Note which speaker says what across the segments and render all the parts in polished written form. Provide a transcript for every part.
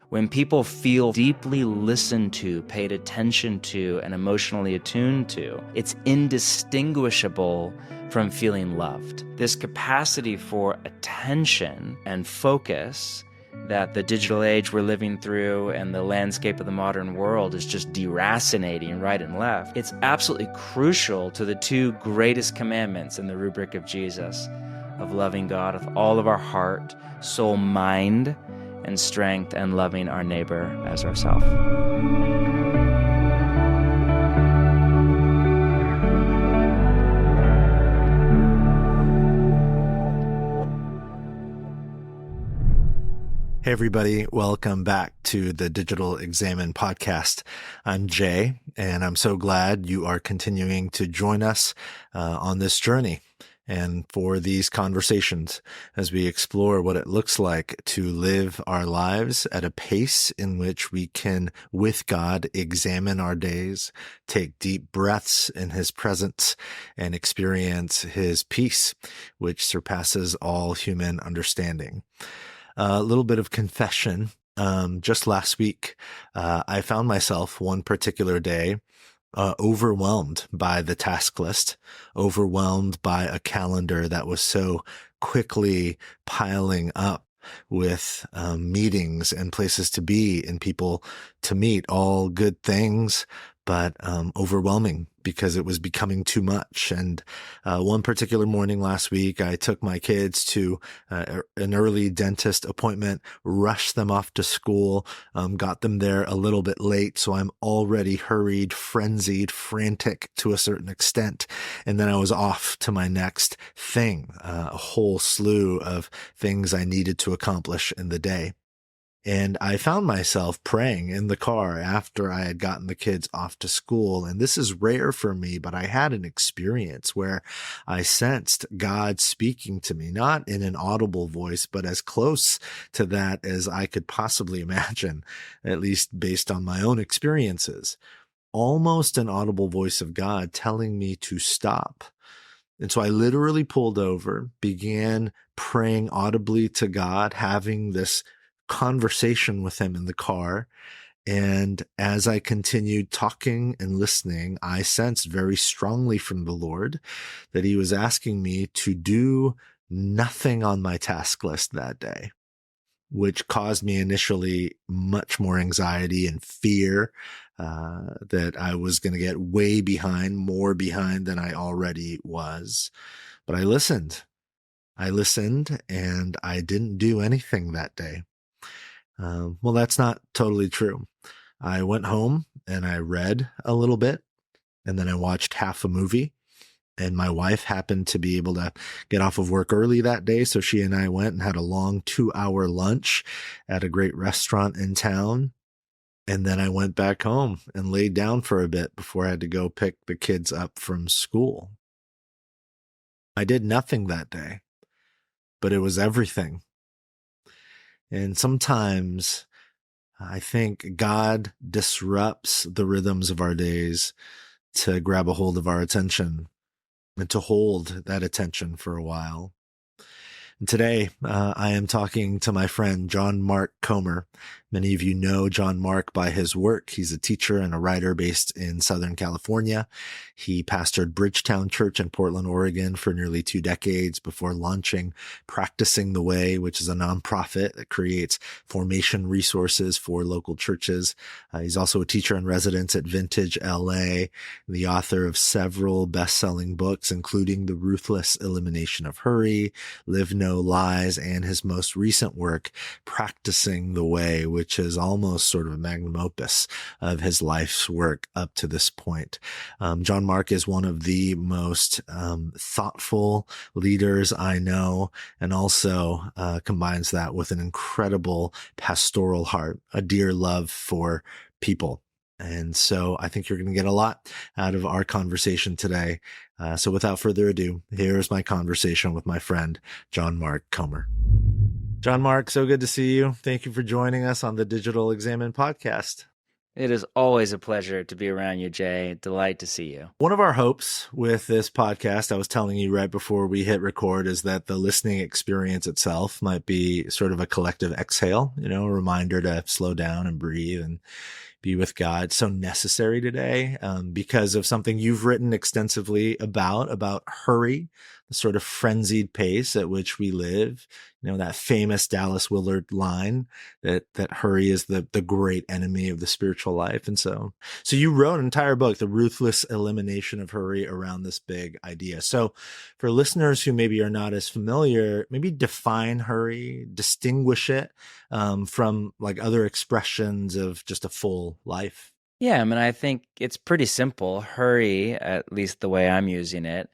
Speaker 1: When people feel deeply listened to, paid attention to, and emotionally attuned to, it's indistinguishable from feeling loved. This capacity for attention and focus that the digital age we're living through and the landscape of the modern world is just deracinating right and left. It's absolutely crucial to the two greatest commandments in the rubric of Jesus, of loving God with all of our heart, soul, mind, and strength, and loving our neighbor as ourselves.
Speaker 2: Hey, everybody. Welcome back to the Digital Examine podcast. I'm Jay, and I'm so glad you are continuing to join us on this journey and for these conversations as we explore what it looks like to live our lives at a pace in which we can, with God, examine our days, take deep breaths in His presence, and experience His peace, which surpasses all human understanding. A little bit of confession. Just last week, I found myself one particular day overwhelmed by the task list, overwhelmed by a calendar that was so quickly piling up with meetings and places to be and people to meet, all good things, but overwhelming because it was becoming too much. And one particular morning last week, I took my kids to an early dentist appointment, rushed them off to school, got them there a little bit late. So I'm already hurried, frenzied, frantic to a certain extent. And then I was off to my next thing, a whole slew of things I needed to accomplish in the day. And I found myself praying in the car after I had gotten the kids off to school. And this is rare for me, but I had an experience where I sensed God speaking to me, not in an audible voice, but as close to that as I could possibly imagine, at least based on my own experiences. Almost an audible voice of God telling me to stop. And so I literally pulled over, began praying audibly to God, having this conversation with Him in the car. And as I continued talking and listening, I sensed very strongly from the Lord that He was asking me to do nothing on my task list that day, which caused me initially much more anxiety and fear that I was going to get way behind, more behind than I already was. But I listened, and I didn't do anything that day. Well, that's not totally true. I went home and I read a little bit, and then I watched half a movie. And my wife happened to be able to get off of work early that day, so she and I went and had a long 2-hour lunch at a great restaurant in town. And then I went back home and laid down for a bit before I had to go pick the kids up from school. I did nothing that day, but it was everything. And sometimes I think God disrupts the rhythms of our days to grab a hold of our attention and to hold that attention for a while. And today, I am talking to my friend, John Mark Comer. Many of you know John Mark by his work. He's a teacher and a writer based in Southern California. He pastored Bridgetown Church in Portland, Oregon for nearly 2 decades before launching Practicing the Way, which is a nonprofit that creates formation resources for local churches. He's also a teacher in residence at Vintage LA, the author of several best-selling books, including The Ruthless, Elimination of Hurried, Live No Lies, and his most recent work, Practicing the Way, which is almost sort of a magnum opus of his life's work up to this point. John Mark is one of the most thoughtful leaders I know, and also combines that with an incredible pastoral heart, a dear love for people. And so I think you're going to get a lot out of our conversation today. So without further ado, here's my conversation with my friend, John Mark Comer. John Mark, so good to see you. Thank you for joining us on the Digital Examine podcast.
Speaker 1: It is always a pleasure to be around you, Jay. Delight to see you.
Speaker 2: One of our hopes with this podcast, I was telling you right before we hit record, is that the listening experience itself might be sort of a collective exhale, a reminder to slow down and breathe and be with God. So necessary today because of something you've written extensively about hurry, the sort of frenzied pace at which we live. That famous Dallas Willard line that hurry is the great enemy of the spiritual life. And so you wrote an entire book, The Ruthless Elimination of Hurry, around this big idea. So for listeners who maybe are not as familiar, maybe define hurry, distinguish it from like other expressions of just a full life.
Speaker 1: Yeah, I think it's pretty simple. Hurry, at least the way I'm using it,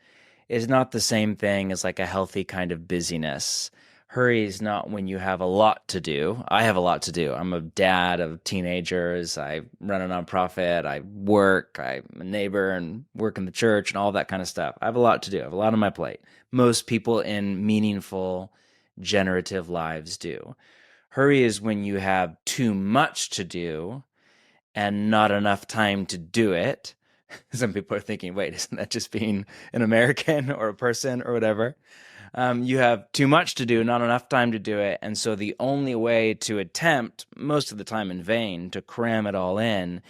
Speaker 1: is not the same thing as like a healthy kind of busyness. Hurry is not when you have a lot to do. I have a lot to do. I'm a dad of teenagers. I run a nonprofit. I work. I'm a neighbor and work in the church and all that kind of stuff. I have a lot to do. I have a lot on my plate. Most people in meaningful, generative lives do. Hurry is when you have too much to do and not enough time to do it. Some people are thinking, wait, isn't that just being an American or a person or whatever? You have too much to do, not enough time to do it. And so the only way to attempt, most of the time in vain, to cram it all in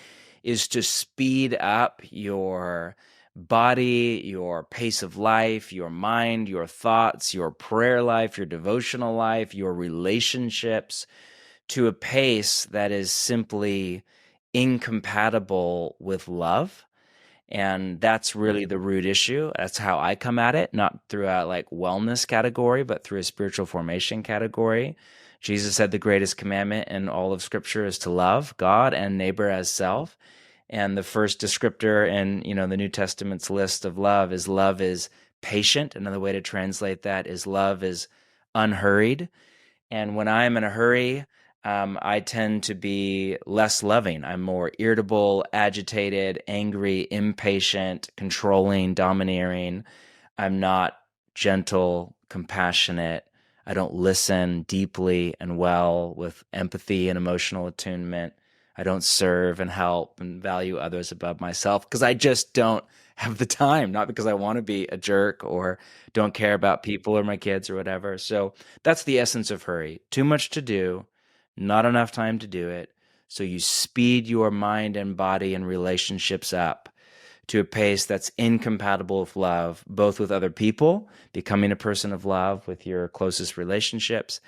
Speaker 1: is to speed up your body, your pace of life, your mind, your thoughts, your prayer life, your devotional life, your relationships to a pace that is simply incompatible with love. And that's really the root issue. That's how I come at it, not through a like wellness category, but through a spiritual formation category. Jesus said the greatest commandment in all of Scripture is to love God and neighbor as self. And the first descriptor in, the New Testament's list of love is patient. Another way to translate that is love is unhurried. And when I'm in a hurry, I tend to be less loving. I'm more irritable, agitated, angry, impatient, controlling, domineering. I'm not gentle, compassionate. I don't listen deeply and well with empathy and emotional attunement. I don't serve and help and value others above myself because I just don't have the time, not because I want to be a jerk or don't care about people or my kids or whatever. So that's the essence of hurry. Too much to do, not enough time to do it. So you speed your mind and body and relationships up to a pace that's incompatible with love, both with other people, becoming a person of love with your closest relationships,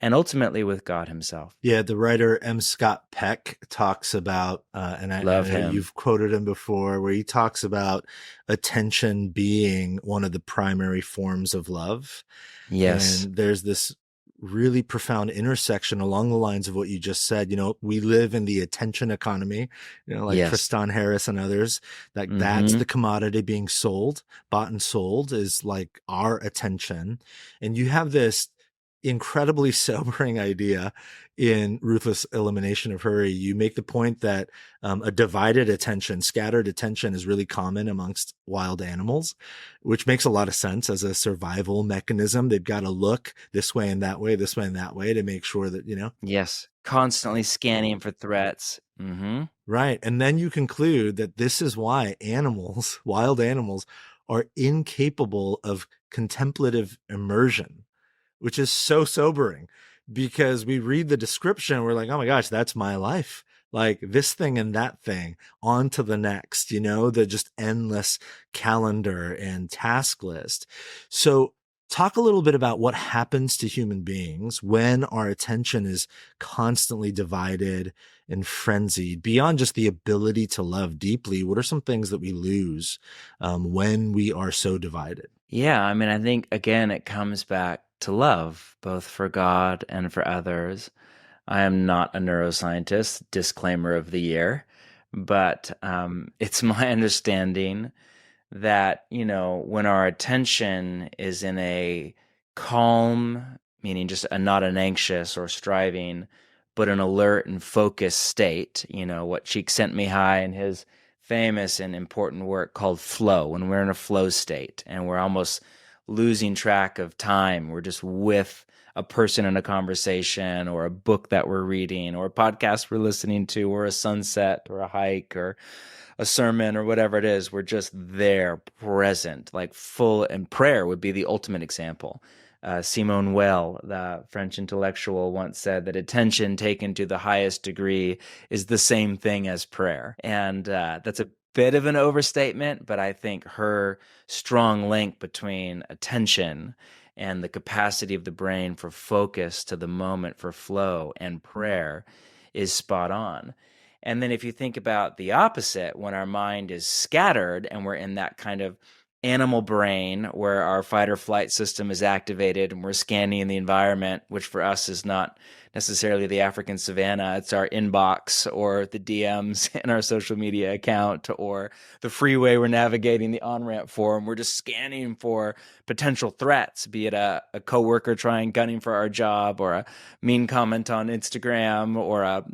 Speaker 1: and ultimately with God himself.
Speaker 2: Yeah, the writer M. Scott Peck talks about, and I know
Speaker 1: him.
Speaker 2: You've quoted him before, where he talks about attention being one of the primary forms of love.
Speaker 1: Yes.
Speaker 2: And there's this really profound intersection along the lines of what you just said. We live in the attention economy, like
Speaker 1: Yes.
Speaker 2: Tristan Harris and others, that's the commodity being sold, bought and sold, is like our attention. And you have this incredibly sobering idea in Ruthless Elimination of Hurry. You make the point that a divided attention, scattered attention, is really common amongst wild animals, which makes a lot of sense as a survival mechanism. They've got to look this way and that way, this way and that way to make sure that,
Speaker 1: Yes. Constantly scanning for threats.
Speaker 2: Right. And then you conclude that this is why animals, wild animals, are incapable of contemplative immersion, which is so sobering because we read the description. We're like, oh my gosh, that's my life. Like this thing and that thing, on to the next, the just endless calendar and task list. So talk a little bit about what happens to human beings when our attention is constantly divided and frenzied. Beyond just the ability to love deeply, what are some things that we lose when we are so divided?
Speaker 1: Yeah, I think, again, it comes back to love, both for God and for others. I am not a neuroscientist, disclaimer of the year, but it's my understanding that, when our attention is in a calm, meaning just not an anxious or striving, but an alert and focused state, what Csikszentmihalyi in his famous and important work called flow, when we're in a flow state and we're almost losing track of time, we're just with a person in a conversation or a book that we're reading or a podcast we're listening to or a sunset or a hike or a sermon or whatever it is. We're just there, present, like full. And prayer would be the ultimate example. Simone Weil, the French intellectual, once said that attention taken to the highest degree is the same thing as prayer. And that's a bit of an overstatement, but I think her strong link between attention and the capacity of the brain for focus to the moment, for flow, and prayer is spot on. And then if you think about the opposite, when our mind is scattered and we're in that kind of animal brain where our fight or flight system is activated and we're scanning the environment, which for us is not necessarily the African savanna, it's our inbox or the DMs in our social media account or the freeway we're navigating the on-ramp for, and we're just scanning for potential threats, be it a coworker gunning for our job or a mean comment on Instagram or a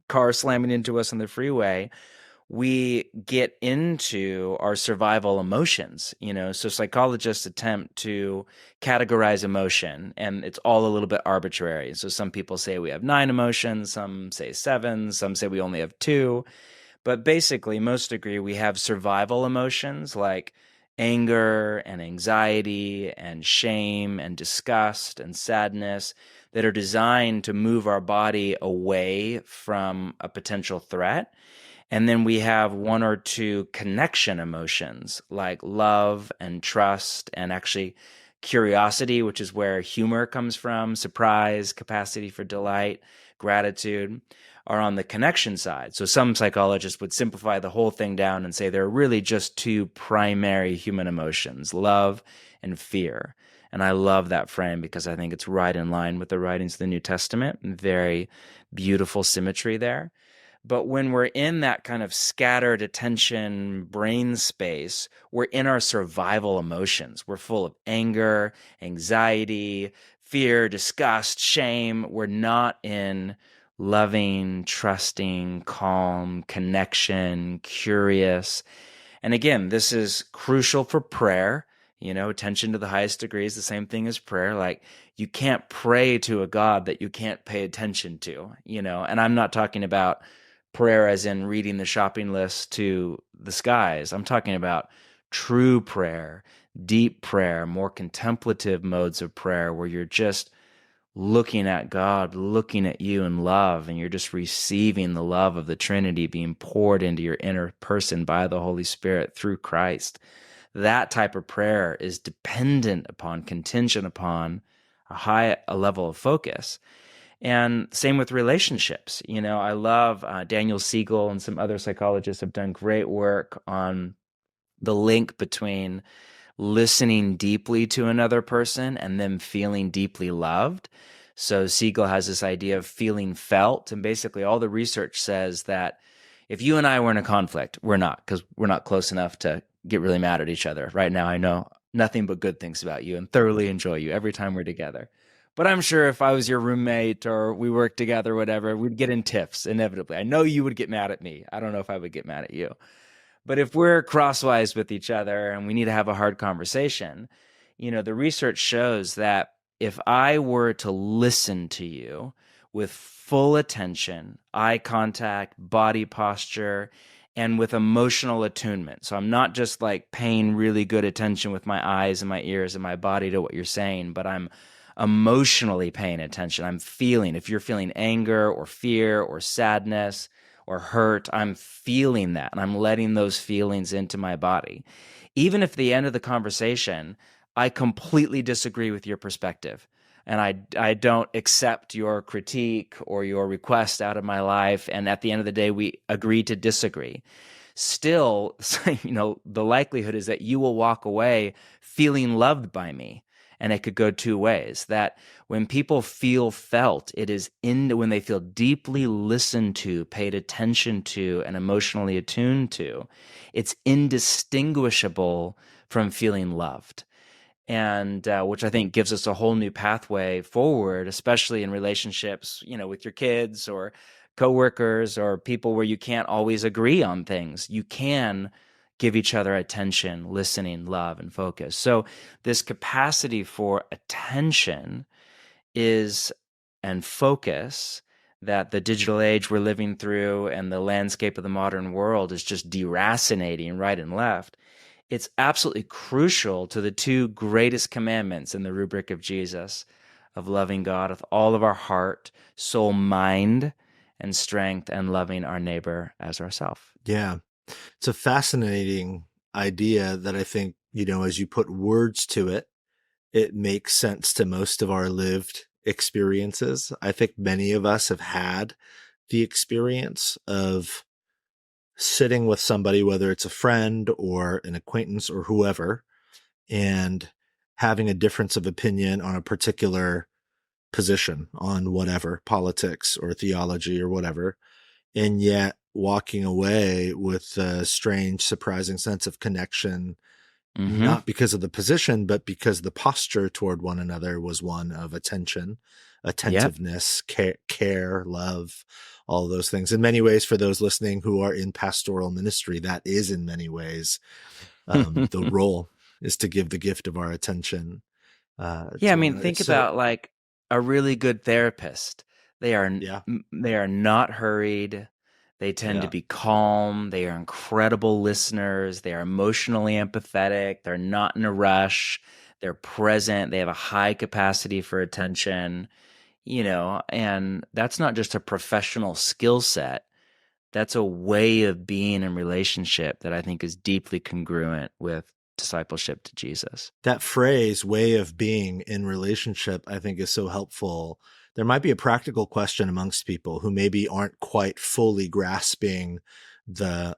Speaker 1: car slamming into us on the freeway. We get into our survival emotions, so psychologists attempt to categorize emotion, and it's all a little bit arbitrary. So some people say we have 9 emotions, some say 7, some say we only have 2. But basically, most agree we have survival emotions like anger and anxiety and shame and disgust and sadness that are designed to move our body away from a potential threat. And then we have 1 or 2 connection emotions like love and trust and actually curiosity, which is where humor comes from, surprise, capacity for delight, gratitude, are on the connection side. So some psychologists would simplify the whole thing down and say there are really just 2 primary human emotions, love and fear. And I love that frame because I think it's right in line with the writings of the New Testament and very beautiful symmetry there. But when we're in that kind of scattered attention brain space, we're in our survival emotions. We're full of anger, anxiety, fear, disgust, shame. We're not in loving, trusting, calm, connection, curious. And again, this is crucial for prayer. Attention to the highest degree is the same thing as prayer. Like, you can't pray to a God that you can't pay attention to, and I'm not talking about prayer as in reading the shopping list to the skies. I'm talking about true prayer, deep prayer, more contemplative modes of prayer where you're just looking at God, looking at you in love, and you're just receiving the love of the Trinity being poured into your inner person by the Holy Spirit through Christ. That type of prayer is dependent upon, contingent upon a level of focus. And same with relationships. I love Daniel Siegel and some other psychologists have done great work on the link between listening deeply to another person and them feeling deeply loved. So Siegel has this idea of feeling felt. And basically all the research says that if you and I were in a conflict, we're not, because we're not close enough to get really mad at each other. Right now, I know nothing but good things about you and thoroughly enjoy you every time we're together. But I'm sure if I was your roommate or we worked together, whatever, we'd get in tiffs inevitably. I know you would get mad at me. I don't know if I would get mad at you. But if we're crosswise with each other and we need to have a hard conversation, the research shows that if I were to listen to you with full attention, eye contact, body posture, and with emotional attunement. So I'm not just like paying really good attention with my eyes and my ears and my body to what you're saying, but I'm emotionally paying attention. I'm feeling, if you're feeling anger or fear or sadness or hurt, I'm feeling that and I'm letting those feelings into my body. Even if at the end of the conversation, I completely disagree with your perspective and I don't accept your critique or your request out of my life, and at the end of the day, we agree to disagree. Still, the likelihood is that you will walk away feeling loved by me. And it could go 2 ways. That when people feel felt, it is when they feel deeply listened to, paid attention to, and emotionally attuned to, it's indistinguishable from feeling loved. And which I think gives us a whole new pathway forward, especially in relationships, with your kids or coworkers or people where you can't always agree on things. You can give each other attention, listening, love, and focus. So this capacity for attention is and focus that the digital age we're living through and the landscape of the modern world is just deracinating right and left, it's absolutely crucial to the two greatest commandments in the rubric of Jesus of loving God with all of our heart, soul, mind, and strength, and loving our neighbor as ourself.
Speaker 2: Yeah. It's a fascinating idea that I think, as you put words to it, it makes sense to most of our lived experiences. I think many of us have had the experience of sitting with somebody, whether it's a friend or an acquaintance or whoever, and having a difference of opinion on a particular position on whatever, politics or theology or whatever, and yet walking away with a strange, surprising sense of connection,
Speaker 1: Mm-hmm.
Speaker 2: not because of the position, but because the posture toward one another was one of attention,
Speaker 1: Yep.
Speaker 2: attentiveness, care, love, all those things. In many ways, for those listening who are in pastoral ministry, that is in many ways the role is to give the gift of our attention
Speaker 1: Yeah, I
Speaker 2: to one
Speaker 1: mean,
Speaker 2: another.
Speaker 1: think
Speaker 2: So,
Speaker 1: about like a really good therapist. They are
Speaker 2: yeah,
Speaker 1: they are not hurried. They tend to
Speaker 2: yeah.
Speaker 1: be calm. They are incredible listeners. They are emotionally empathetic. They're not in a rush. They're present. They have a high capacity for attention, and that's not just a professional skill set. That's a way of being in relationship that I think is deeply congruent with discipleship to Jesus.
Speaker 2: That phrase, way of being in relationship, I think is so helpful. There might be a practical question amongst people who maybe aren't quite fully grasping the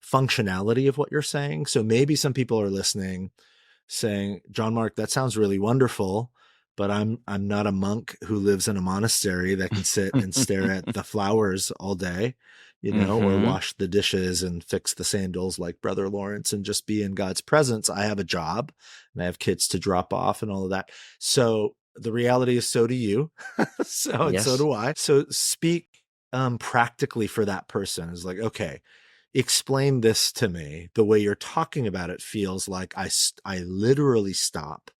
Speaker 2: functionality of what you're saying. So maybe some people are listening saying, John Mark, that sounds really wonderful, but I'm not a monk who lives in a monastery that can sit and stare at the flowers all day, or
Speaker 1: Mm-hmm.
Speaker 2: wash the dishes and fix the sandals like Brother Lawrence and just be in God's presence. I have a job and I have kids to drop off and all of that. So the reality is, so do you. And so
Speaker 1: Yes.
Speaker 2: do I. So speak practically for that person. Is like, okay, explain this to me. The way you're talking about it feels like I literally stop.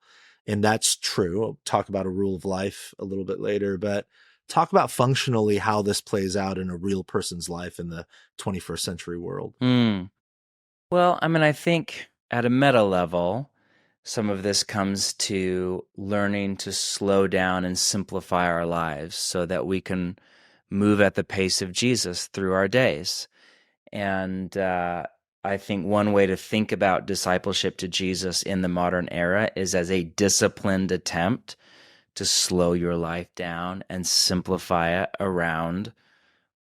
Speaker 2: And that's true. I'll talk about a rule of life a little bit later, but talk about functionally how this plays out in a real person's life in the 21st century world.
Speaker 1: Mm. Well, I mean, I think at a meta level, some of this comes to learning to slow down and simplify our lives so that we can move at the pace of Jesus through our days. And I think one way to think about discipleship to Jesus in the modern era is as a disciplined attempt to slow your life down and simplify it around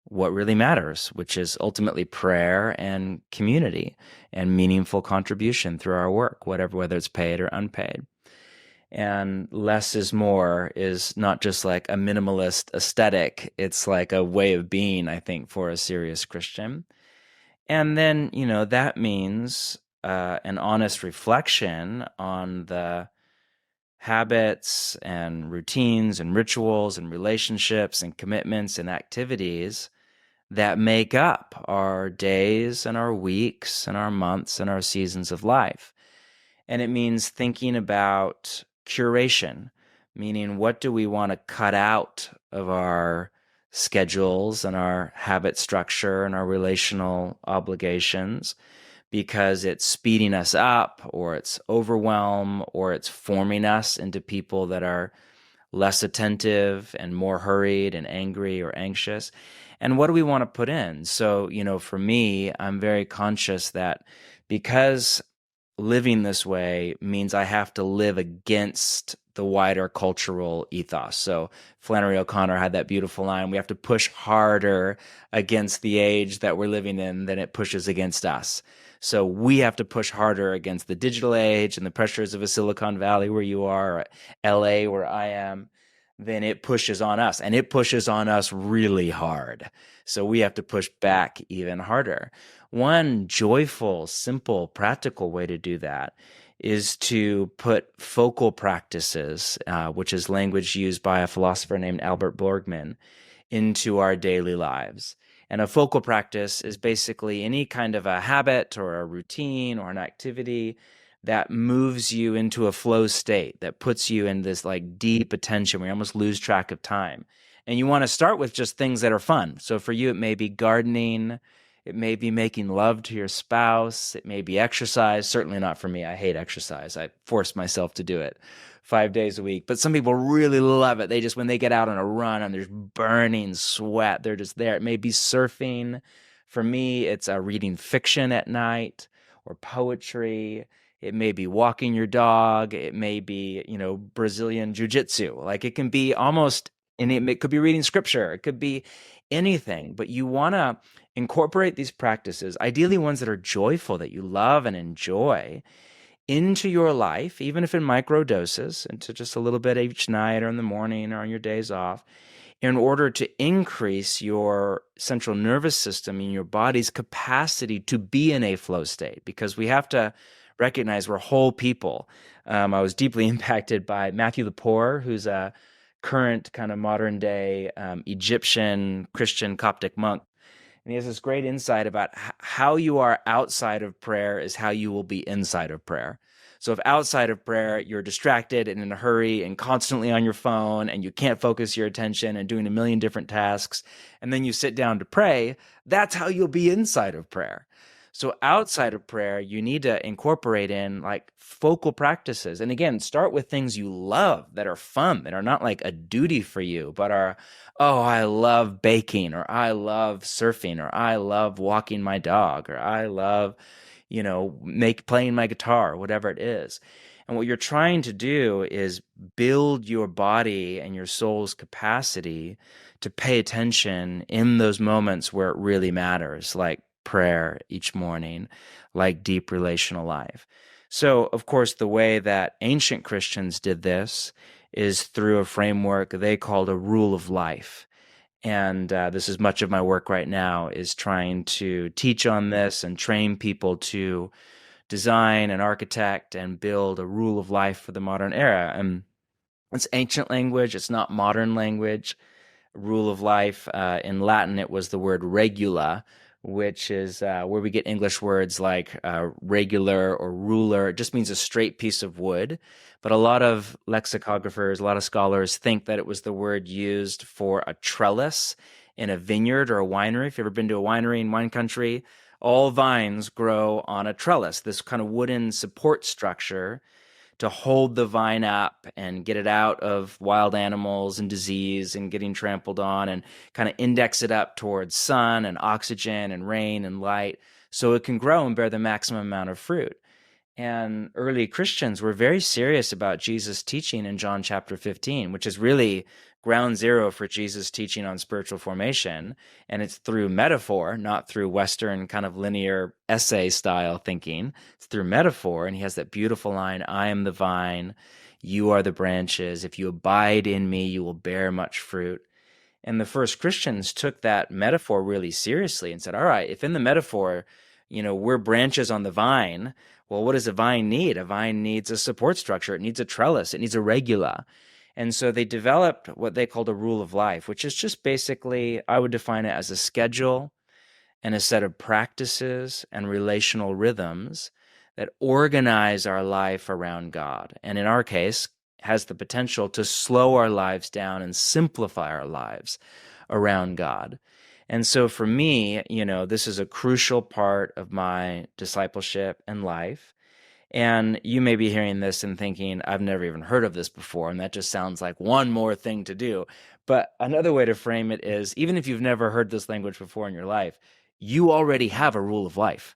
Speaker 1: what really matters, which is ultimately prayer and community and meaningful contribution through our work, whether it's paid or unpaid. And less is more is not just like a minimalist aesthetic. It's like a way of being, I think, for a serious Christian. And then, that means an honest reflection on the habits and routines and rituals and relationships and commitments and activities that make up our days and our weeks and our months and our seasons of life. And it means thinking about curation, meaning what do we want to cut out of our schedules and our habit structure and our relational obligations because it's speeding us up or it's overwhelm or it's forming us into people that are less attentive and more hurried and angry or anxious. And what do we want to put in? So, for me, I'm very conscious that because living this way means I have to live against the wider cultural ethos. So Flannery O'Connor had that beautiful line, we have to push harder against the age that we're living in than it pushes against us. So we have to push harder against the digital age and the pressures of a Silicon Valley where you are, or LA where I am, then it pushes on us. And it pushes on us really hard. So we have to push back even harder. One joyful, simple, practical way to do that is to put focal practices, which is language used by a philosopher named Albert Borgman, into our daily lives. And a focal practice is basically any kind of a habit or a routine or an activity that moves you into a flow state, that puts you in this like deep attention where you almost lose track of time. And you want to start with just things that are fun. So for you, it may be gardening, it may be making love to your spouse, it may be exercise. Certainly not for me. I hate exercise. I force myself to do it 5 days a week. But some people really love it. They just, when they get out on a run and there's burning sweat, they're just there. It may be surfing. For me, it's reading fiction at night or poetry. It may be walking your dog. It may be, Brazilian jiu-jitsu. Like it can be almost, and it could be reading scripture. It could be anything, but you want to incorporate these practices, ideally ones that are joyful, that you love and enjoy, into your life, even if in micro doses, into just a little bit each night or in the morning or on your days off, in order to increase your central nervous system and your body's capacity to be in a flow state. Because we have to recognize we're whole people. I was deeply impacted by Matthew Lepore, who's a current kind of modern day Egyptian Christian Coptic monk. And he has this great insight about how you are outside of prayer is how you will be inside of prayer. So if outside of prayer, you're distracted and in a hurry and constantly on your phone and you can't focus your attention and doing a million different tasks, and then you sit down to pray, that's how you'll be inside of prayer. So outside of prayer, you need to incorporate in like focal practices. And again, start with things you love that are fun, that are not like a duty for you, but are, oh, I love baking, or I love surfing, or I love walking my dog, or I love, playing my guitar, whatever it is. And what you're trying to do is build your body and your soul's capacity to pay attention in those moments where it really matters, like prayer each morning, like deep relational life. So, of course, the way that ancient Christians did this is through a framework they called a rule of life. And this is much of my work right now, is trying to teach on this and train people to design and architect and build a rule of life for the modern era. And it's ancient language. It's not modern language. Rule of life. In Latin, it was the word regula, which is where we get English words like regular or ruler. It just means a straight piece of wood. But a lot of lexicographers, a lot of scholars think that it was the word used for a trellis in a vineyard or a winery. If you've ever been to a winery in wine country, all vines grow on a trellis, this kind of wooden support structure to hold the vine up and get it out of wild animals and disease and getting trampled on, and kind of index it up towards sun and oxygen and rain and light so it can grow and bear the maximum amount of fruit. And early Christians were very serious about Jesus' teaching in John chapter 15, which is really ground zero for Jesus' teaching on spiritual formation. And it's through metaphor, not through Western kind of linear essay style thinking. It's through metaphor. And he has that beautiful line, I am the vine, you are the branches. If you abide in me, you will bear much fruit. And the first Christians took that metaphor really seriously and said, all right, if in the metaphor, we're branches on the vine, well, what does a vine need? A vine needs a support structure. It needs a trellis. It needs a regula. And so they developed what they called a rule of life, which is just basically, I would define it as a schedule and a set of practices and relational rhythms that organize our life around God. And in our case, has the potential to slow our lives down and simplify our lives around God. And so for me, this is a crucial part of my discipleship and life. And you may be hearing this and thinking, I've never even heard of this before, and that just sounds like one more thing to do. But another way to frame it is, even if you've never heard this language before in your life, you already have a rule of life.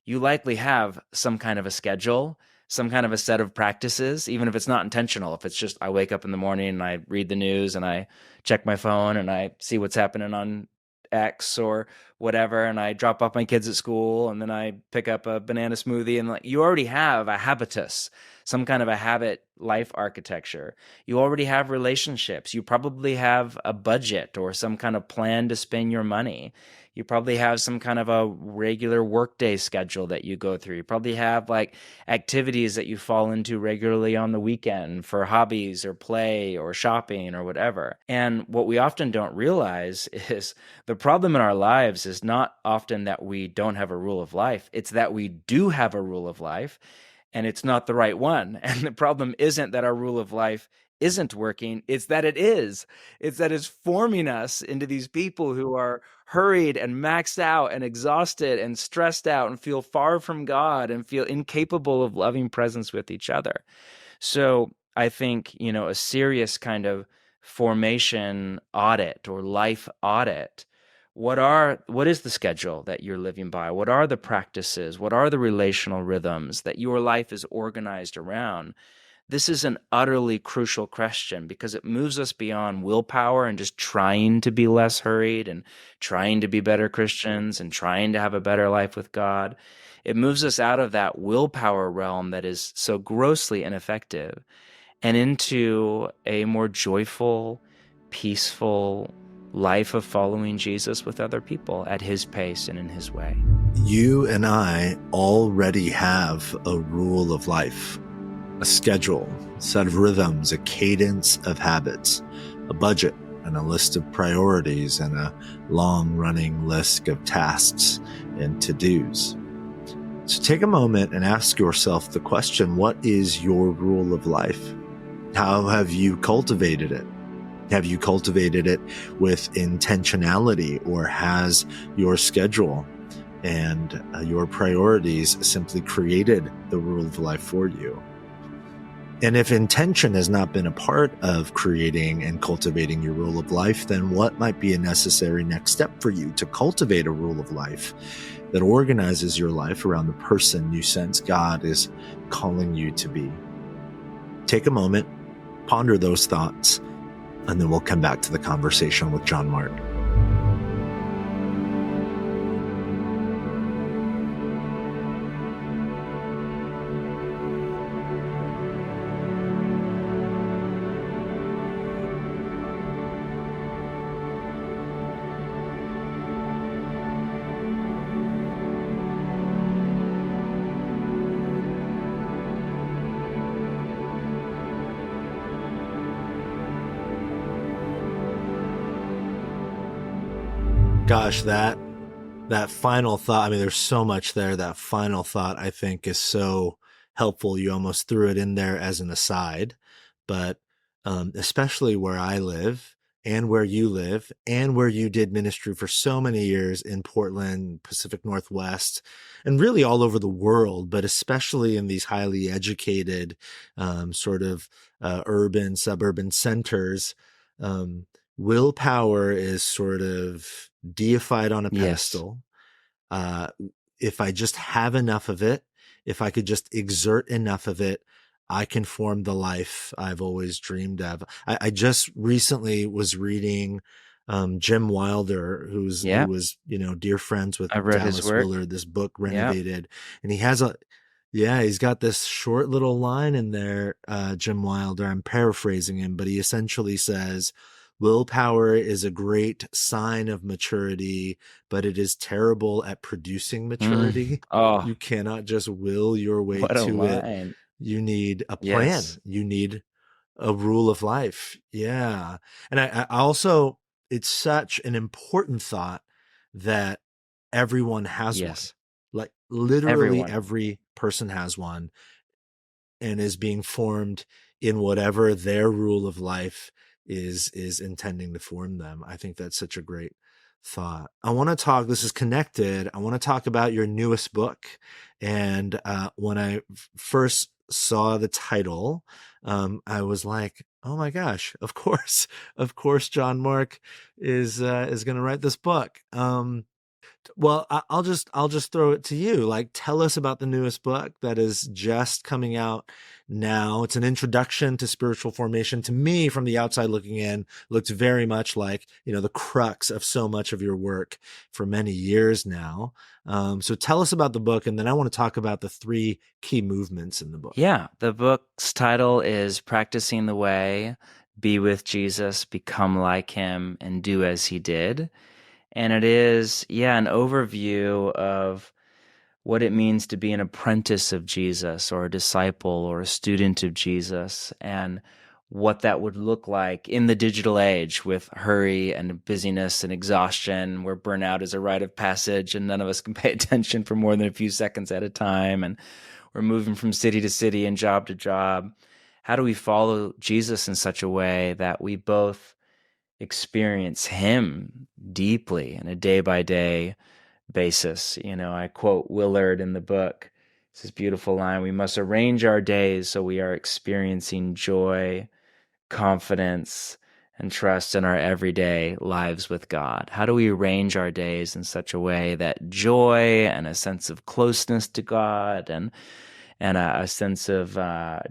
Speaker 1: You likely have some kind of a schedule, some kind of a set of practices, even if it's not intentional. If it's just I wake up in the morning and I read the news and I check my phone and I see what's happening on X or whatever, and I drop off my kids at school, and then I pick up a banana smoothie, and you already have a habitus, some kind of a habit life architecture. You already have relationships. You probably have a budget or some kind of plan to spend your money. You probably have some kind of a regular workday schedule that you go through. You probably have like activities that you fall into regularly on the weekend for hobbies or play or shopping or whatever. And what we often don't realize is the problem in our lives is not often that we don't have a rule of life. It's that we do have a rule of life, and it's not the right one. And the problem isn't that our rule of life isn't working, it's that it is. It's that it's forming us into these people who are hurried and maxed out and exhausted and stressed out and feel far from God and feel incapable of loving presence with each other. So I think, a serious kind of formation audit or life audit. What is the schedule that you're living by? What are the practices? What are the relational rhythms that your life is organized around? This is an utterly crucial question because it moves us beyond willpower and just trying to be less hurried and trying to be better Christians and trying to have a better life with God. It moves us out of that willpower realm that is so grossly ineffective and into a more joyful, peaceful life of following Jesus with other people at his pace and in his way.
Speaker 2: You and I already have a rule of life, a schedule, a set of rhythms, a cadence of habits, a budget, and a list of priorities, and a long-running list of tasks and to-dos. So take a moment and ask yourself the question, what is your rule of life? How have you cultivated it? Have you cultivated it with intentionality, or has your schedule and your priorities simply created the rule of life for you? And if intention has not been a part of creating and cultivating your rule of life, then what might be a necessary next step for you to cultivate a rule of life that organizes your life around the person you sense God is calling you to be? Take a moment, ponder those thoughts, and then we'll come back to the conversation with John Mark. Gosh, that final thought, I mean, there's so much there. That final thought, I think, is so helpful. You almost threw it in there as an aside, but especially where I live and where you live and where you did ministry for so many years in Portland, Pacific Northwest, and really all over the world, but especially in these highly educated urban, suburban centers. Willpower is sort of deified on a pedestal. Yes. If I just have enough of it, if I could just exert enough of it, I can form the life I've always dreamed of. I just recently was reading Jim Wilder, who was dear friends with Dallas Willard, this book Renovated. Yep. And he has he's got this short little line in there, Jim Wilder. I'm paraphrasing him, but he essentially says, willpower is a great sign of maturity, but it is terrible at producing maturity. You cannot just will your way to it. You need a plan. Yes. You need a rule of life. Yeah. And I also, it's such an important thought that everyone has one. Like literally every person has one and is being formed in whatever their rule of life is intending to form them. I think that's such a great thought. I want to talk, this is connected. I want to talk about your newest book. And when I first saw the title, I was like, oh my gosh, of course, John Mark is going to write this book. Well, I'll just throw it to you. Like, tell us about the newest book that is just coming out now. It's an introduction to spiritual formation. To me, from the outside looking in, looks very much like, the crux of so much of your work for many years now. So tell us about the book, and then I want to talk about the 3 key movements in the book.
Speaker 1: Yeah, the book's title is Practicing the Way, Be with Jesus, Become Like Him, and Do as He Did. And it is, an overview of what it means to be an apprentice of Jesus or a disciple or a student of Jesus, and what that would look like in the digital age with hurry and busyness and exhaustion, where burnout is a rite of passage and none of us can pay attention for more than a few seconds at a time, and we're moving from city to city and job to job. How do we follow Jesus in such a way that we both experience him deeply in a day-by-day basis? I quote Willard in the book. It's this beautiful line: "We must arrange our days so we are experiencing joy, confidence, and trust in our everyday lives with God." How do we arrange our days in such a way that joy and a sense of closeness to God and a sense of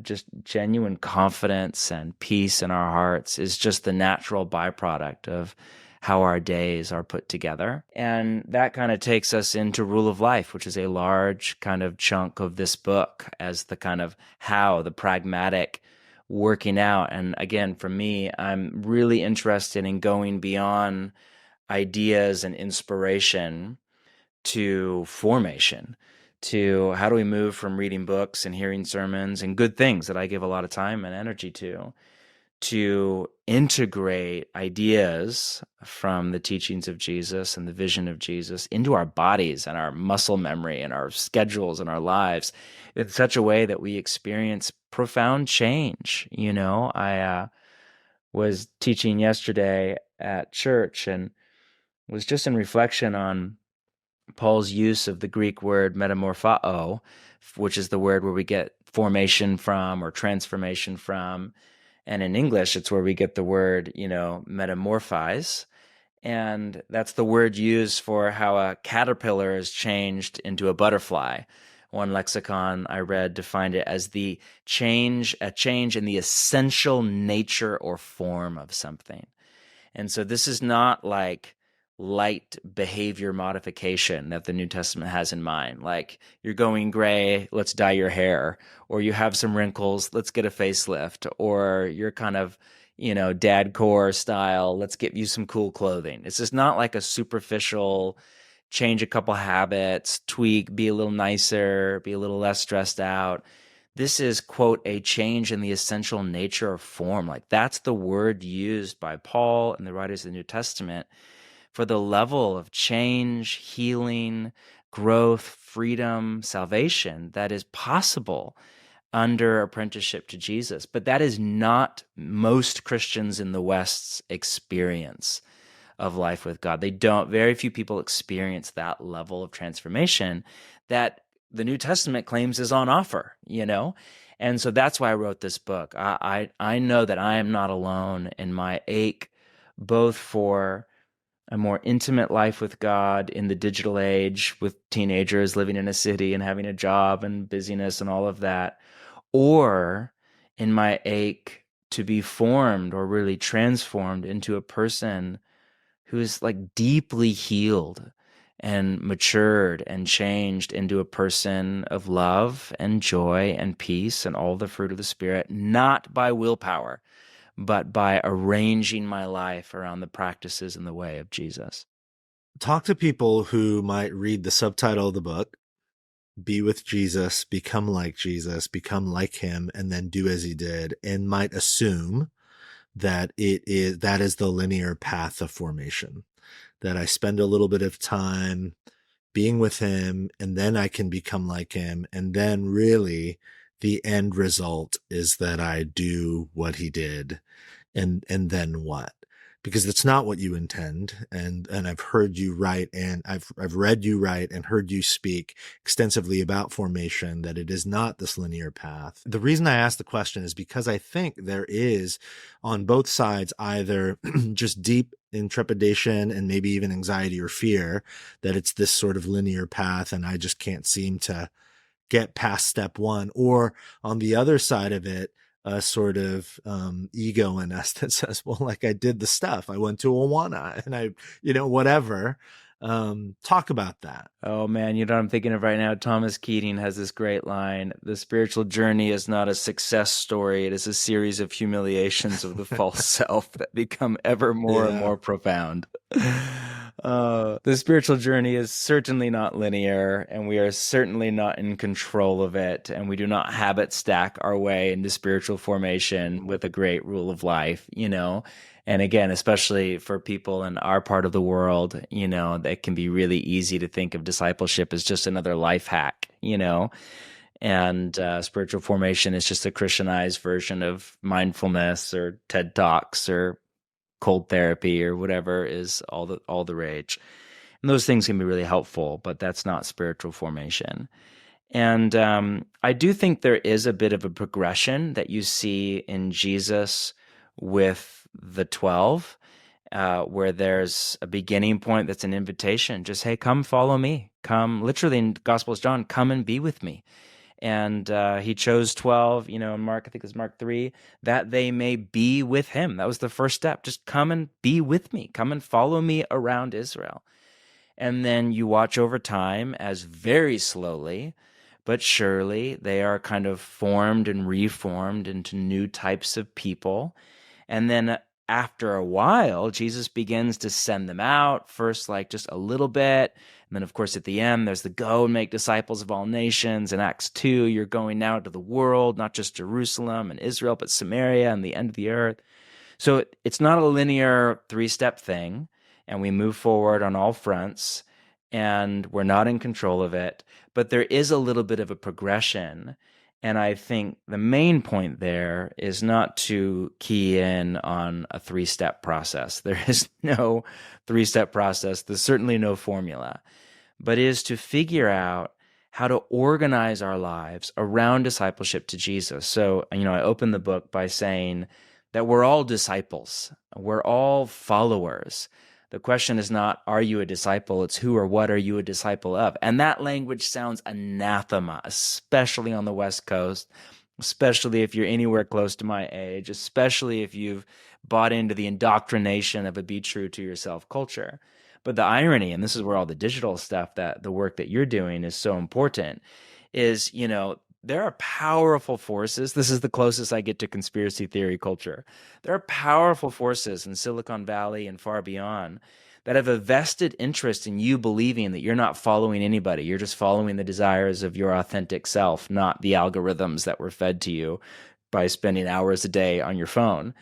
Speaker 1: just genuine confidence and peace in our hearts is just the natural byproduct of how our days are put together? And that kind of takes us into Rule of Life, which is a large kind of chunk of this book as the kind of how, the pragmatic working out. And again, for me, I'm really interested in going beyond ideas and inspiration to formation, to how do we move from reading books and hearing sermons and good things that I give a lot of time and energy to integrate ideas from the teachings of Jesus and the vision of Jesus into our bodies and our muscle memory and our schedules and our lives in such a way that we experience profound change. I was teaching yesterday at church and was just in reflection on Paul's use of the Greek word metamorphoo, which is the word where we get formation from or transformation from. And in English, it's where we get the word, metamorphize. And that's the word used for how a caterpillar is changed into a butterfly. One lexicon I read defined it as a change in the essential nature or form of something. And so this is not like light behavior modification that the New Testament has in mind. Like, you're going gray, let's dye your hair, or you have some wrinkles, let's get a facelift, or you're kind of, dadcore style, let's get you some cool clothing. It's just not like a superficial change a couple habits, tweak, be a little nicer, be a little less stressed out. This is, quote, a change in the essential nature or form. Like, that's the word used by Paul and the writers of the New Testament for the level of change, healing, growth, freedom, salvation that is possible under apprenticeship to Jesus. But that is not most Christians in the West's experience of life with God. Very few people experience that level of transformation that the New Testament claims is on offer, And so that's why I wrote this book. I know that I am not alone in my ache, both for a more intimate life with God in the digital age, with teenagers living in a city and having a job and busyness and all of that, or in my ache to be formed or really transformed into a person who is like deeply healed and matured and changed into a person of love and joy and peace and all the fruit of the Spirit, not by willpower, but by arranging my life around the practices and the way of Jesus.
Speaker 2: Talk to people who might read the subtitle of the book, Be with Jesus, become like him, and then do as he did, and might assume that that is the linear path of formation, that I spend a little bit of time being with him, and then I can become like him, and then really the end result is that I do what he did. And then what? Because it's not what you intend. And I've heard you write, and I've read you write and heard you speak extensively about formation, that it is not this linear path. The reason I ask the question is because I think there is on both sides either just deep intrepidation and maybe even anxiety or fear that it's this sort of linear path and I just can't seem to get past step one, or on the other side of it, a sort of ego in us that says, well, like, I did the stuff. I went to Awana and I, whatever. Talk about that.
Speaker 1: Oh man, what I'm thinking of right now? Thomas Keating has this great line: "The spiritual journey is not a success story. It is a series of humiliations of the false self that become ever more and more profound." The spiritual journey is certainly not linear, and we are certainly not in control of it, and we do not habit stack our way into spiritual formation with a great rule of life, And again, especially for people in our part of the world, that can be really easy to think of discipleship as just another life hack, And spiritual formation is just a Christianized version of mindfulness or TED Talks or cold therapy or whatever is all the rage. And those things can be really helpful, but that's not spiritual formation. And I do think there is a bit of a progression that you see in Jesus with the 12, where there's a beginning point that's an invitation. Just, hey, come follow me. Come, literally in Gospel of John, come and be with me. And he chose 12, in Mark, I think it's Mark 3, that they may be with him. That was the first step. Just come and be with me. Come and follow me around Israel. And then you watch over time as very slowly, but surely they are kind of formed and reformed into new types of people. And then after a while, Jesus begins to send them out, first like just a little bit. And then, of course, at the end, there's the go and make disciples of all nations. In Acts 2, you're going now to the world, not just Jerusalem and Israel, but Samaria and the end of the earth. So it's not a linear three-step thing, and we move forward on all fronts, and we're not in control of it. But there is a little bit of a progression. And I think the main point there is not to key in on a three-step process. There is no three-step process. There's certainly no formula, but is to figure out how to organize our lives around discipleship to Jesus. So, I open the book by saying that we're all disciples. We're all followers. The question is not, are you a disciple? It's who or what are you a disciple of? And that language sounds anathema, especially on the West Coast, especially if you're anywhere close to my age, especially if you've bought into the indoctrination of a be true to yourself culture. But the irony, and this is where all the digital stuff, that the work that you're doing is so important, is, there are powerful forces. This is the closest I get to conspiracy theory culture. There are powerful forces in Silicon Valley and far beyond that have a vested interest in you believing that you're not following anybody. You're just following the desires of your authentic self, not the algorithms that were fed to you by spending hours a day on your phone.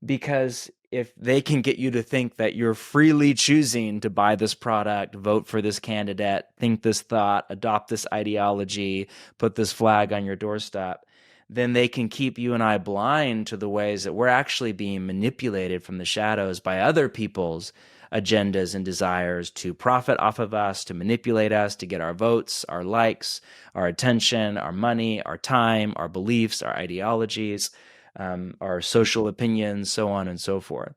Speaker 1: Because if they can get you to think that you're freely choosing to buy this product, vote for this candidate, think this thought, adopt this ideology, put this flag on your doorstep, then they can keep you and I blind to the ways that we're actually being manipulated from the shadows by other people's agendas and desires to profit off of us, to manipulate us, to get our votes, our likes, our attention, our money, our time, our beliefs, our ideologies, our social opinions, so on and so forth.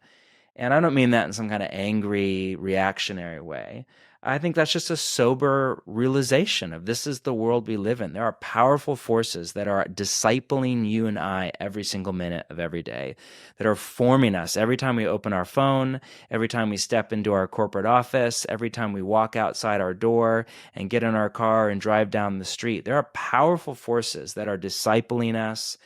Speaker 1: And I don't mean that in some kind of angry, reactionary way. I think that's just a sober realization of this is the world we live in. There are powerful forces that are discipling you and I every single minute of every day, that are forming us every time we open our phone, every time we step into our corporate office, every time we walk outside our door and get in our car and drive down the street. There are powerful forces that are discipling us,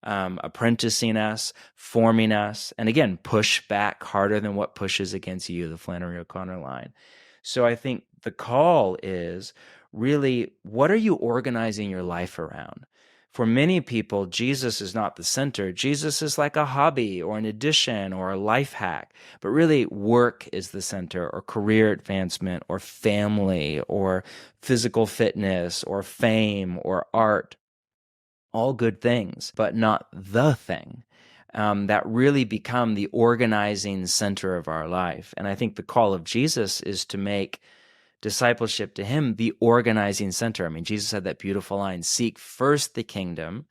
Speaker 1: apprenticing us, forming us, and again, push back harder than what pushes against you, the Flannery O'Connor line. So I think the call is really, what are you organizing your life around? For many people, Jesus is not the center. Jesus is like a hobby or an addition or a life hack. But really, work is the center, or career advancement, or family, or physical fitness, or fame, or art. All good things, but not the thing that really become the organizing center of our life. And I think the call of Jesus is to make discipleship to him the organizing center. I mean, Jesus had that beautiful line, seek first the kingdom,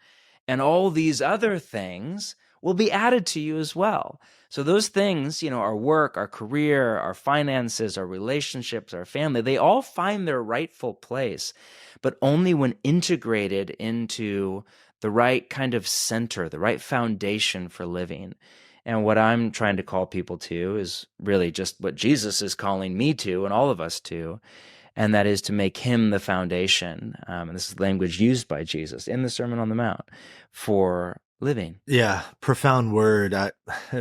Speaker 1: and all these other things will be added to you as well. So those things, our work, our career, our finances, our relationships, our family, they all find their rightful place, but only when integrated into the right kind of center, the right foundation for living. And what I'm trying to call people to is really just what Jesus is calling me to and all of us to, and that is to make him the foundation. And this is language used by Jesus in the Sermon on the Mount for living.
Speaker 2: Yeah, profound word.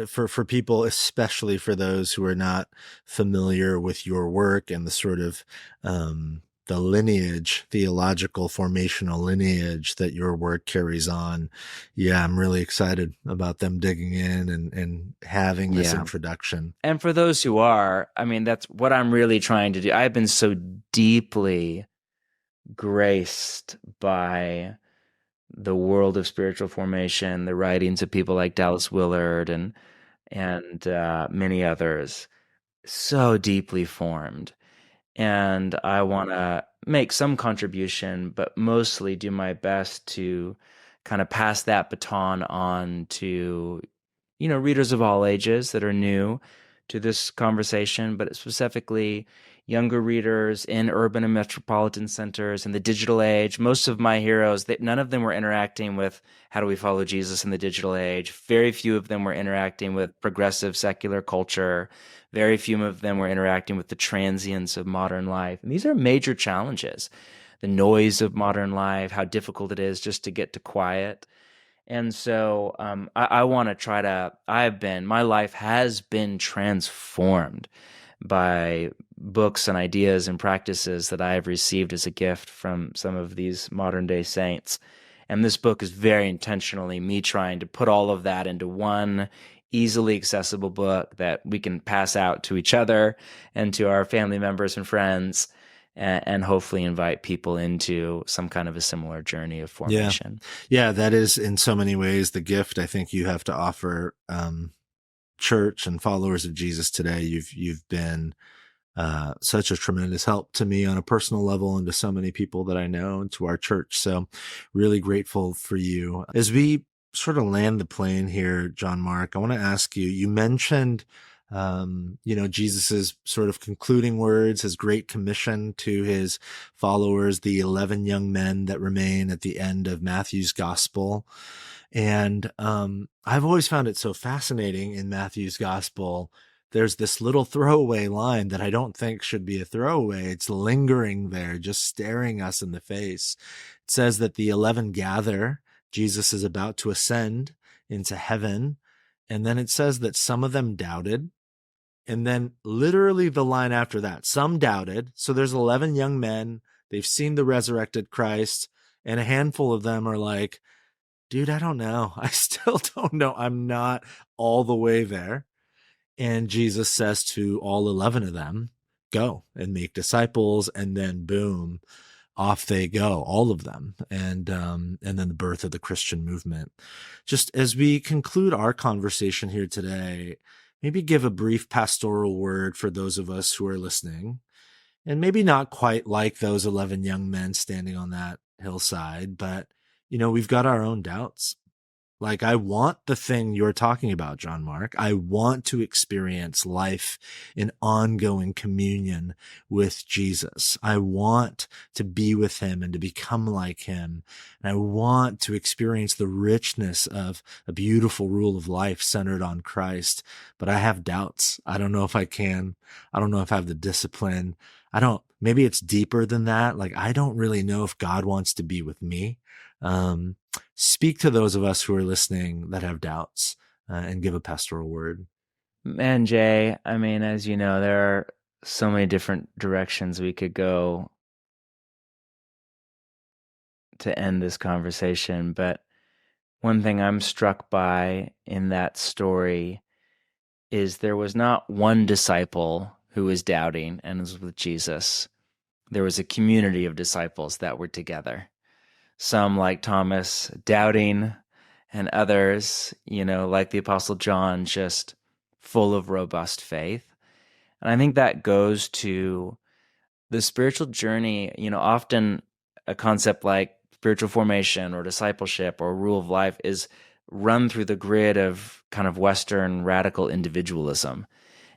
Speaker 2: For people, especially for those who are not familiar with your work and the sort of the lineage, theological formational lineage that your work carries on. Yeah, I'm really excited about them digging in and having this introduction.
Speaker 1: And for those who are, I mean, that's what I'm really trying to do. I've been so deeply graced by the world of spiritual formation, the writings of people like Dallas Willard and many others, so deeply formed. And I want to make some contribution, but mostly do my best to kind of pass that baton on to, readers of all ages that are new to this conversation, but specifically younger readers in urban and metropolitan centers in the digital age. Most of my heroes, none of them were interacting with how do we follow Jesus in the digital age. Very few of them were interacting with progressive secular culture. Very few of them were interacting with the transience of modern life. And these are major challenges. The noise of modern life, how difficult it is just to get to quiet. And so I want to try to, my life has been transformed by books and ideas and practices that I have received as a gift from some of these modern day saints. And this book is very intentionally me trying to put all of that into one easily accessible book that we can pass out to each other and to our family members and friends, and hopefully invite people into some kind of a similar journey of formation.
Speaker 2: Yeah, that is in so many ways the gift I think you have to offer church and followers of Jesus today. You've been such a tremendous help to me on a personal level and to so many people that I know and to our church. So really grateful for you. As we sort of land the plane here, John Mark, I want to ask you, you mentioned Jesus's sort of concluding words, his great commission to his followers, the 11 young men that remain at the end of Matthew's gospel. And I've always found it so fascinating in Matthew's gospel. There's this little throwaway line that I don't think should be a throwaway. It's lingering there, just staring us in the face. It says that the 11 gather. Jesus is about to ascend into heaven. And then it says that some of them doubted. And then literally the line after that, some doubted. So there's 11 young men. They've seen the resurrected Christ. And a handful of them are like, dude, I don't know. I still don't know. I'm not all the way there. And Jesus says to all 11 of them, go and make disciples. And then boom, off they go, all of them. And then the birth of the Christian movement. Just as we conclude our conversation here today, maybe give a brief pastoral word for those of us who are listening, and maybe not quite like those 11 young men standing on that hillside, but we've got our own doubts. Like, I want the thing you're talking about, John Mark. I want to experience life in ongoing communion with Jesus. I want to be with him and to become like him. And I want to experience the richness of a beautiful rule of life centered on Christ. But I have doubts. I don't know if I can. I don't know if I have the discipline. Maybe it's deeper than that. Like, I don't really know if God wants to be with me. Speak to those of us who are listening that have doubts, and give a pastoral word.
Speaker 1: Man, Jay, I mean, as you know, there are so many different directions we could go to end this conversation. But one thing I'm struck by in that story is there was not one disciple who was doubting and was with Jesus. There was a community of disciples that were together. Some, like Thomas, doubting, and others, like the Apostle John, just full of robust faith. And I think that goes to the spiritual journey. Often a concept like spiritual formation or discipleship or rule of life is run through the grid of kind of Western radical individualism.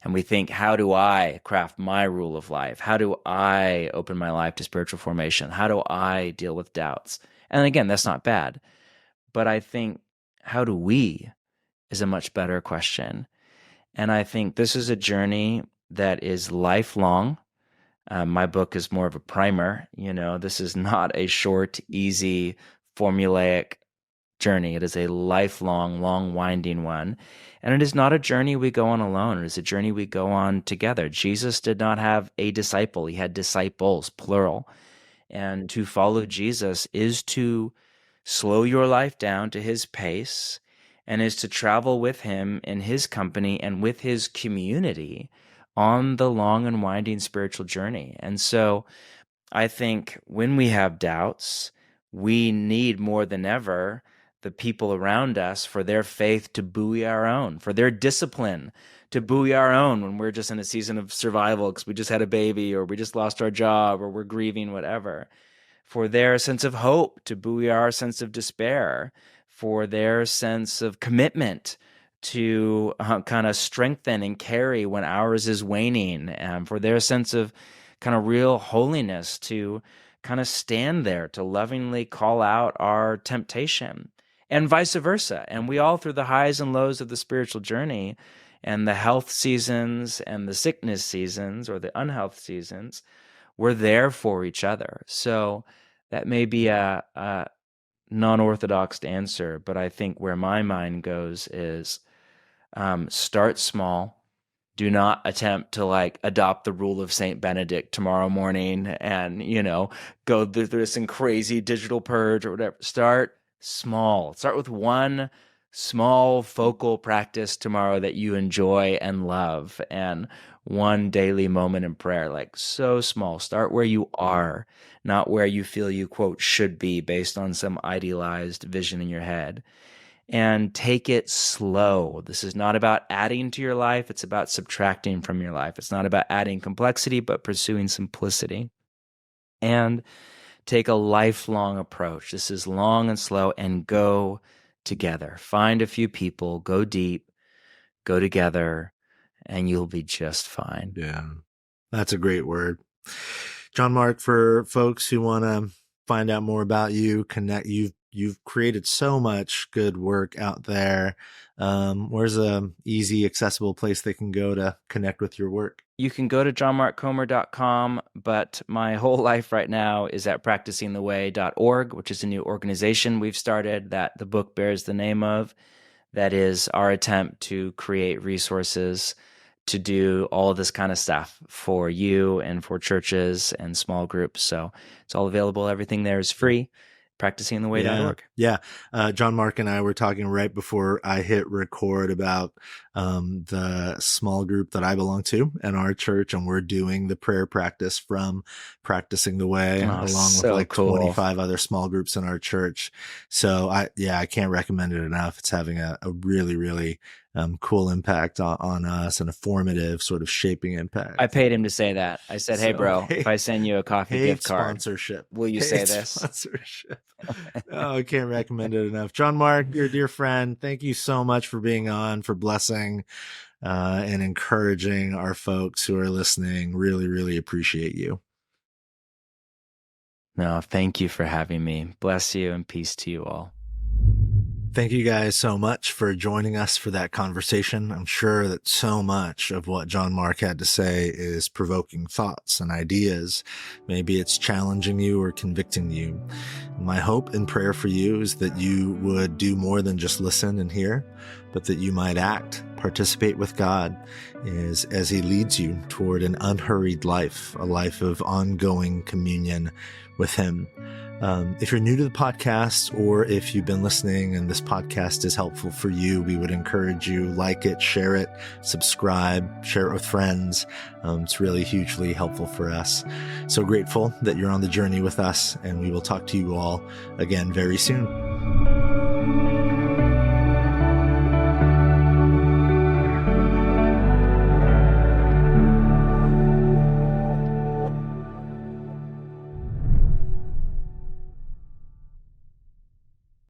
Speaker 1: And we think, how do I craft my rule of life? How do I open my life to spiritual formation? How do I deal with doubts? And again, that's not bad. But I think, how do we is a much better question. And I think this is a journey that is lifelong. My book is more of a primer. This is not a short, easy, formulaic journey. It is a lifelong, long, winding one. And it is not a journey we go on alone. It is a journey we go on together. Jesus did not have a disciple. He had disciples, plural. And to follow Jesus is to slow your life down to his pace and is to travel with him in his company and with his community on the long and winding spiritual journey. And so I think when we have doubts, we need more than ever the people around us for their faith to buoy our own, for their discipline to buoy our own when we're just in a season of survival because we just had a baby or we just lost our job or we're grieving, whatever, for their sense of hope to buoy our sense of despair, for their sense of commitment to kind of strengthen and carry when ours is waning, and for their sense of kind of real holiness to kind of stand there to lovingly call out our temptation, and vice versa. And we all, through the highs and lows of the spiritual journey and the health seasons and the sickness seasons or the unhealth seasons, we're there for each other. So that may be a non-orthodox answer, but I think where my mind goes is start small. Do not attempt to like adopt the rule of Saint Benedict tomorrow morning and, go through this crazy digital purge or whatever. Start small. Start with one small focal practice tomorrow that you enjoy and love, and one daily moment in prayer, like so small. Start where you are, not where you feel you, quote, should be based on some idealized vision in your head. And take it slow. This is not about adding to your life. It's about subtracting from your life. It's not about adding complexity, but pursuing simplicity. And take a lifelong approach. This is long and slow, and go together. Find a few people, go deep, go together, and you'll be just fine.
Speaker 2: Yeah, that's a great word. John Mark, for folks who want to find out more about you, connect, you've created so much good work out there. Where's a easy, accessible place they can go to connect with your work?
Speaker 1: You can go to johnmarkcomer.com, but my whole life right now is at practicingtheway.org, which is a new organization we've started that the book bears the name of. That is our attempt to create resources to do all of this kind of stuff for you and for churches and small groups. So it's all available. Everything there is free. Practicingtheway.org.
Speaker 2: Yeah. John Mark and I were talking right before I hit record about the small group that I belong to in our church, and we're doing the prayer practice from Practicing the Way along with like 25 other small groups in our church. So I can't recommend it enough. It's having a really, really cool impact on us, and a formative sort of shaping impact.
Speaker 1: I paid him to say that. I said, hey, bro, if I send you a coffee gift card,
Speaker 2: sponsorship,
Speaker 1: will you say this?
Speaker 2: Sponsorship. Oh, I can't recommend it enough. John Mark, your dear friend, thank you so much for being on, for blessing and encouraging our folks who are listening. Really, really appreciate you.
Speaker 1: No, thank you for having me. Bless you and peace to you all.
Speaker 2: Thank you guys so much for joining us for that conversation. I'm sure that so much of what John Mark had to say is provoking thoughts and ideas. Maybe it's challenging you or convicting you. My hope and prayer for you is that you would do more than just listen and hear, but that you might act, participate with God as he leads you toward an unhurried life, a life of ongoing communion with him. If you're new to the podcast, or if you've been listening and this podcast is helpful for you, we would encourage you, like it, share it, subscribe, share it with friends. It's really hugely helpful for us. So grateful that you're on the journey with us, and we will talk to you all again very soon.